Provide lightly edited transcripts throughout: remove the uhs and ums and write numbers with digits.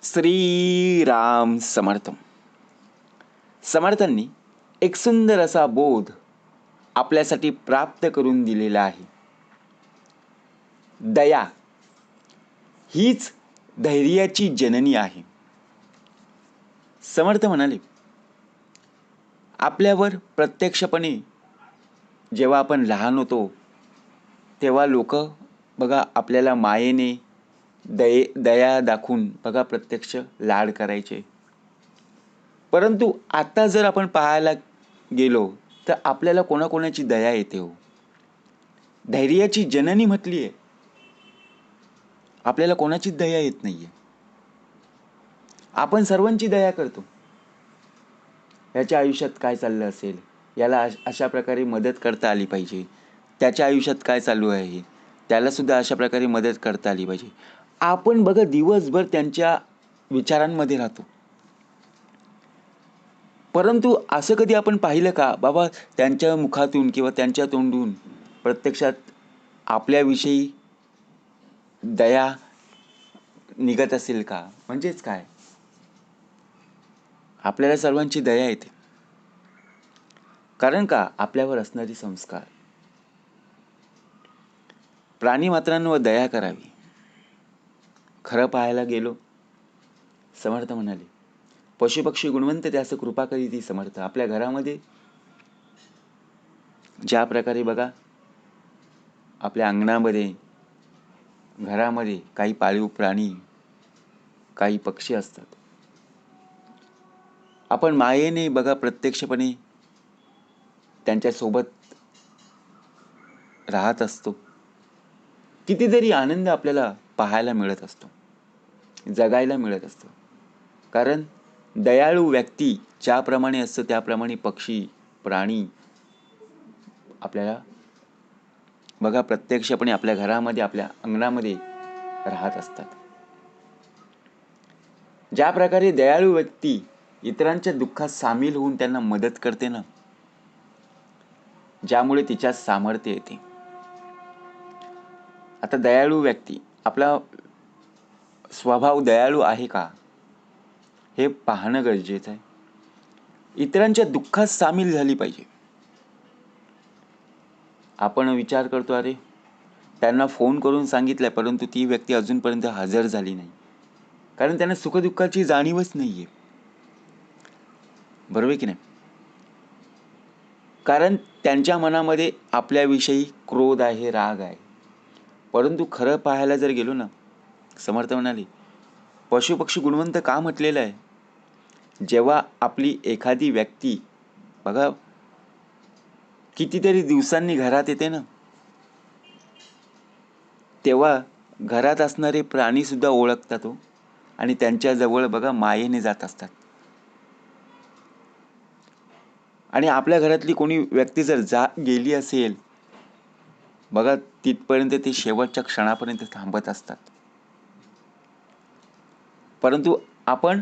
श्रीराम समर्थ. समर्थांनी एक सुंदर असा बोध आपल्यासाठी प्राप्त करून दिलेला आहे. दया हीच धैर्याची जननी आहे. समर्थ म्हणाले, आपल्यावर प्रत्यक्षपणे जेव्हा आपण लहान होतो तेव्हा लोक बघा आपल्याला मायेने दया दाखवून बघा प्रत्यक्ष लाड करायचे. परंतु आता जर आपण पाहायला गेलो तर आपल्याला कोणाकोणाची दया येते हो. धैर्याची जननी म्हटली आहे, आपल्याला कोणाचीच दया येत नाहीये. आपण सर्वांची दया करतो. याच्या आयुष्यात काय चाललं असेल, याला अशा प्रकारे मदत करता आली पाहिजे. त्याच्या आयुष्यात काय चालू आहे त्याला सुद्धा अशा प्रकारे मदत करता आली पाहिजे. आपण बघा दिवसभर त्यांच्या विचारांमध्ये राहतो. परंतु असं कधी आपण पाहिलं का बाबा त्यांच्या मुखातून किंवा त्यांच्या तोंडून प्रत्यक्षात आपल्याविषयी दया निघत असेल का? म्हणजेच काय, आपल्याला सर्वांची दया येते. कारण का, आपल्यावर असणारी संस्कार. प्राणीमात्रांवर दया करावी. खरं पाहायला गेलो, समर्थ म्हणाले, पशुपक्षी गुणवंत त्यास कृपा करीती समर्थ. आपल्या घरामध्ये ज्या प्रकारे बघा आपल्या अंगणामध्ये घरामध्ये काही पाळीव प्राणी काही पक्षी असतात. आपण मायेने बघा प्रत्यक्षपणे त्यांच्यासोबत राहत असतो. कितीतरी आनंद आपल्याला पाहायला मिळत असतो, जगायला मिळत असतो. कारण दयाळू व्यक्ती ज्याप्रमाणे असतं त्याप्रमाणे पक्षी प्राणी आपल्याला बघा प्रत्यक्षपणे आपल्या घरामध्ये आपल्या अंगणामध्ये राहत असतात. ज्या प्रकारे दयाळू व्यक्ती इतरांच्या दुःखात सामील होऊन त्यांना मदत करते ना, ज्यामुळे तिच्यात सामर्थ्य येते. आता दयाळू व्यक्ती, आपला स्वभाव दयाळू आहे का हे पाहणं गरजेचं आहे. इतरांच्या दुःखात सामील झाली पाहिजे. आपण विचार करतो, अरे त्यांना फोन करून सांगितलंय परंतु ती व्यक्ती अजूनपर्यंत हजर झाली नाही, कारण त्यांना सुखदुःखाची जाणीवच नाहीये. बरोबर की नाही? कारण त्यांच्या मनामध्ये आपल्याविषयी क्रोध आहे, राग आहे. परंतु खरं पाहायला जर गेलो ना, समर्थ म्हणाले, पशुपक्षी गुणवंत का म्हटलेलं आहे? जेव्हा आपली एखादी व्यक्ती बघा कितीतरी दिवसांनी घरात येते ना, तेव्हा घरात असणारे प्राणी सुद्धा ओळखतात हो, आणि त्यांच्या जवळ बघा मायेने जात असतात. आणि आपल्या घरातली कोणी व्यक्ती जर गेली असेल बघा, तिथपर्यंत ते शेवटच्या क्षणापर्यंत थांबत असतात. परंतु आपण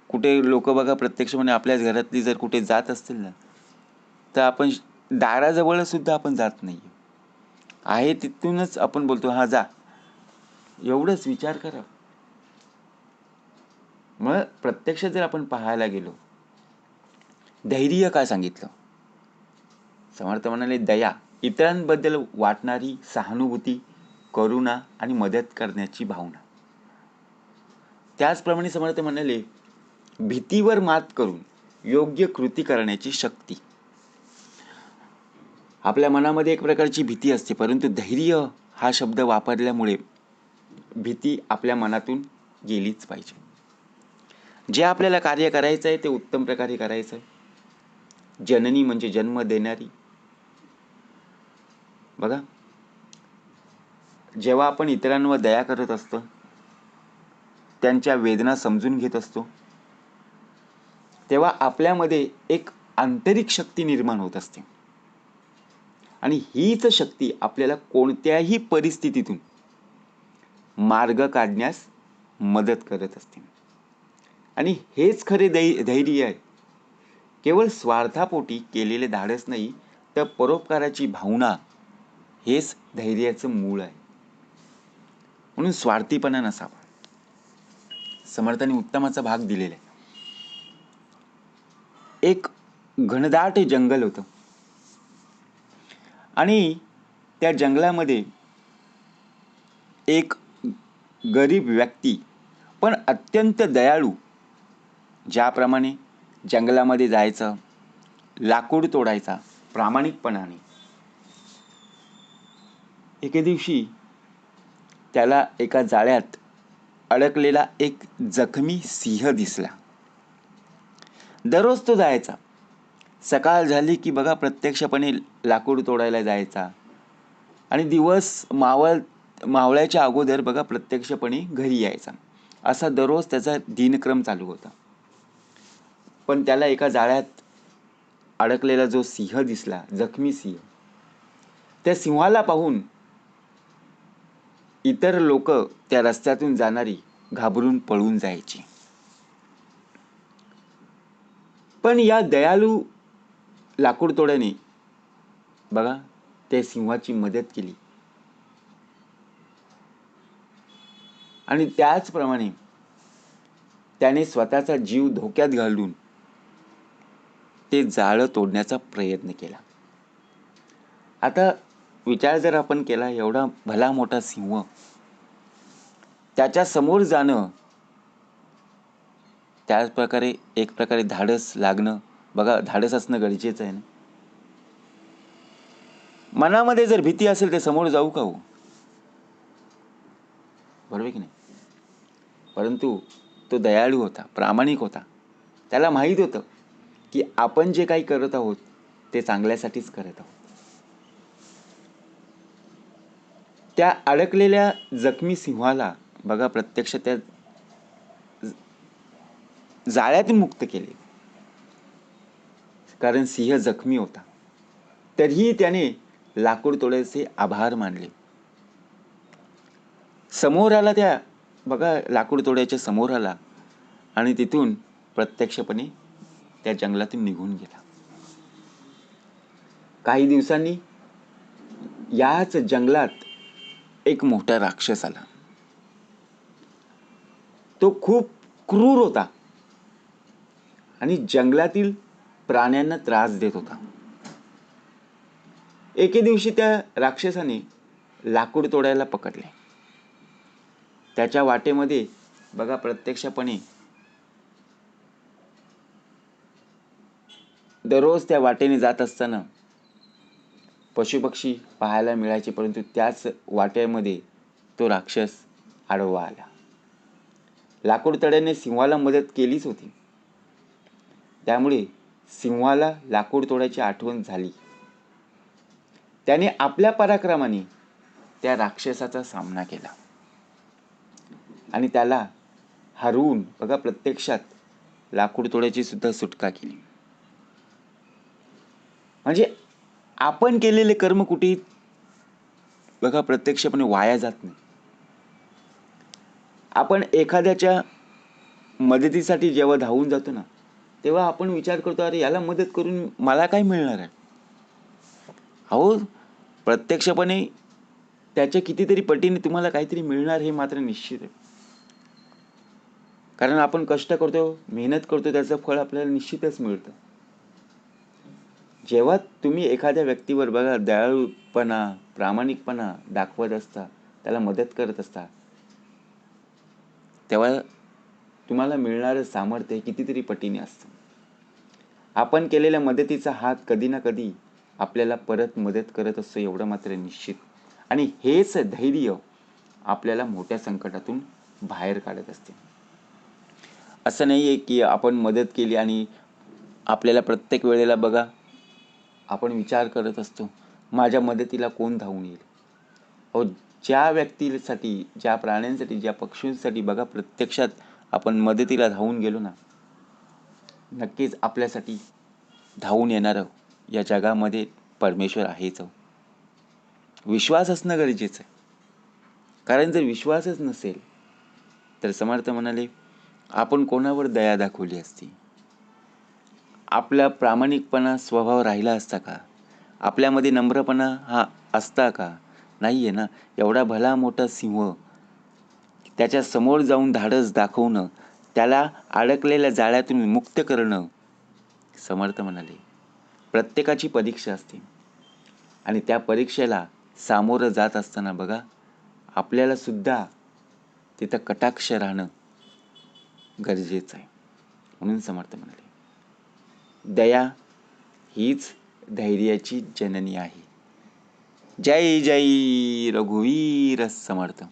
कुठे लोक बघा प्रत्यक्षपणे आपल्याच घरातली जर कुठे जात असतील ना, तर आपण दाराजवळ सुद्धा आपण जात नाही आहे, तिथूनच आपण बोलतो हा जा. एवढंच विचार करा. मग प्रत्यक्षात जर आपण पाहायला गेलो, धैर्य काय सांगितलं? समर्थ म्हणाले, दया इतरांबद्दल वाटणारी सहानुभूती, करुणा आणि मदत करण्याची भावना. त्याचप्रमाणे समर्थ म्हणाले, भीतीवर मात करून योग्य कृती करण्याची शक्ती. आपल्या मनामध्ये एक प्रकारची भीती असते, परंतु धैर्य हा शब्द वापरल्यामुळे भीती आपल्या मनातून गेलीच पाहिजे. जे आपल्याला कार्य करायचं आहे ते उत्तम प्रकारे करायचं आहे. जननी म्हणजे जन्म देणारी. बघा, जेव्हा आपण इतरांवर दया करत असतो, त्यांच्या वेदना समजून घेत असतो, तेव्हा आपल्यामध्ये एक आंतरिक शक्ती निर्माण होत असते. आणि हीच शक्ती आपल्याला कोणत्याही परिस्थितीतून मार्ग काढण्यास मदत करत असते. आणि हेच खरे धैर्य आहे. केवळ स्वार्थापोटी केलेले धाडस नाही, तर परोपकाराची भावना हेच धैर्याचं मूळ आहे. म्हणून स्वार्थीपणा नसावा. समर्थांनी उत्तमाचा भाग दिलेला आहे. एक घनदाट जंगल होतं आणि त्या जंगलामध्ये एक गरीब व्यक्ती पण अत्यंत दयाळू, ज्याप्रमाणे जंगलामध्ये जायचं, लाकूड तोडायचा प्रामाणिकपणाने. एके दिवशी त्याला एका जाळ्यात अडकलेला एक जखमी सिंह दिसला. दररोज तो जायचा. सकाळ झाली की बघा प्रत्यक्षपणे लाकूड तोडायला जायचा आणि दिवस मावळ्याच्या अगोदर बघा प्रत्यक्षपणे घरी यायचा. असा दररोज त्याचा दिनक्रम चालू होता. पण त्याला एका जाळ्यात अडकलेला जो सिंह दिसला, जखमी सिंह, त्या सिंहाला पाहून इतर लोक, त्या रस्त्यातून जाणारी, घाबरून पळून जायची. पण या दयाळू लाकूड तोड्याने बघा त्या सिंहाची मदत केली आणि त्याचप्रमाणे त्याने स्वतःचा जीव धोक्यात घालून ते जाळं तोडण्याचा प्रयत्न केला. आता विचार जर आपण केला, एवढा भला मोठा सिंह, त्याच्या समोर जाणं, त्याच प्रकारे एक प्रकारे धाडस लागणं, बघा धाडस असणं गरजेचं आहे ना. मनामध्ये जर भीती असेल ते समोर जाऊ का हो? बरोबर की नाही? परंतु तो दयाळू होता, प्रामाणिक होता. त्याला माहीत होतं की आपण जे काही करत आहोत ते चांगल्यासाठीच करत आहोत. त्या अडकलेल्या जखमी सिंहाला बघा प्रत्यक्ष त्या जाळ्यातून मुक्त केले, कारण सिंह जखमी होता. तरीही त्याने लाकूड तोड्याचे आभार मानले. समोर आला, त्या बघा लाकूड तोड्याच्या समोर आला आणि तिथून प्रत्यक्षपणे त्या जंगलातून निघून गेला. काही दिवसांनी याच जंगलात एक मोठा राक्षस आला. तो खूप क्रूर होता आणि जंगलातील प्राण्यांना त्रास देत होता. एके दिवशी त्या राक्षसाने लाकूड तोडायला पकडले. त्याच्या वाटेमध्ये बघा प्रत्यक्षपणे दररोज त्या वाटेने जात असताना पशुपक्षी पाहायला मिळायचे, परंतु त्याच वाटेमध्ये तो राक्षस आडवा आला. लाकूड तोड्याने सिंहाला मदत केलीच होती, त्यामुळे सिंहाला लाकूड तोड्याची आठवण झाली. त्याने आपल्या पराक्रमाने त्या राक्षसाचा सामना केला आणि त्याला हरवून बघा प्रत्यक्षात लाकूड तोड्याची सुद्धा सुटका केली. म्हणजे आपण केलेले कर्म कुठे बघा प्रत्यक्षपणे वाया जात नाही. आपण एखाद्याच्या मदतीसाठी जेव्हा धावून जातो ना, तेव्हा आपण विचार करतो, अरे याला मदत करून मला काय मिळणार आहे. अहो प्रत्यक्षपणे त्याच्या कितीतरी पटीने तुम्हाला काहीतरी मिळणार हे मात्र निश्चित आहे. कारण आपण कष्ट करतो, मेहनत करतो, त्याचं फळ आपल्याला निश्चितच मिळतं. जेव्हा तुम्ही एखाद्या व्यक्तीवर बघा दयाळूपणा, प्रामाणिकपणा दाखवत असता, त्याला मदत करत असता, तेव्हा तुम्हाला मिळणारं सामर्थ्य कितीतरी पटीने असतं. आपण केलेल्या मदतीचा हात कधी ना कधी आपल्याला परत मदत करत असतो, एवढं मात्र निश्चित. आणि हेच धैर्य आपल्याला मोठ्या संकटातून बाहेर काढत असते. असं नाही आहे की आपण मदत केली आणि आपल्याला प्रत्येक वेळेला बघा आपण विचार करत असतो, माझ्या मदतीला कोण धावून येईल. अहो ज्या व्यक्तीसाठी, ज्या प्राण्यांसाठी, ज्या पक्षींसाठी बघा प्रत्यक्षात आपण मदतीला धावून गेलो ना, नक्कीच आपल्यासाठी धावून येणारं या जगामध्ये परमेश्वर आहेच. विश्वास असणं गरजेचं आहे. कारण जर विश्वासच नसेल तर समर्थ म्हणाले, आपण कोणावर दया दाखवली असती. आपला प्रामाणिकपणा स्वभाव राहिला असता का? आपल्यामध्ये नम्रपणा हा असता का? नाही आहे ना. एवढा भला मोठा सिंह, त्याच्या समोर जाऊन धाडस दाखवणं, त्याला अडकलेल्या जाळ्यातून मुक्त करणं. समर्थ म्हणाले, प्रत्येकाची परीक्षा असते आणि त्या परीक्षेला सामोरं जात असताना बघा आपल्याला सुद्धा तिथं कटाक्ष राहणं गरजेचं आहे. म्हणून समर्थ म्हणाले, दया हीच धैर्याची जननी आहे. जय जय रघुवीर समर्थ.